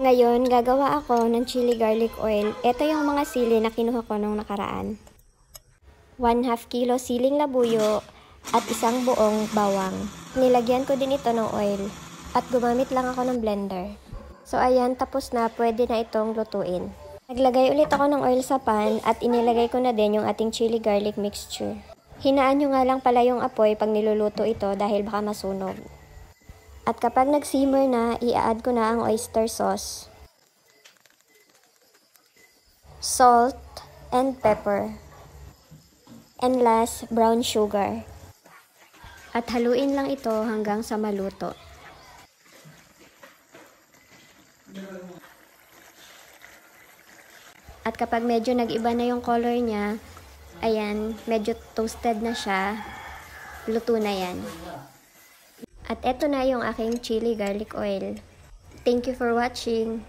Ngayon, gagawa ako ng chili garlic oil. Ito yung mga sili na kinuha ko nung nakaraan. 1/2 kilo siling labuyo at isang buong bawang. Nilagyan ko din ito ng oil at gumamit lang ako ng blender. So ayan, tapos na. Pwede na itong lutuin. Naglagay ulit ako ng oil sa pan at inilagay ko na din yung ating chili garlic mixture. Hinaan nyo nga lang pala yung apoy pag niluluto ito dahil baka masunog. At kapag nag-simmer na, i-add ko na ang oyster sauce, salt, and pepper. And last, brown sugar. At haluin lang ito hanggang sa maluto. At kapag medyo nag-iba na yung color niya, ayan, medyo toasted na siya, luto na yan. At eto na yung aking chili garlic oil. Thank you for watching.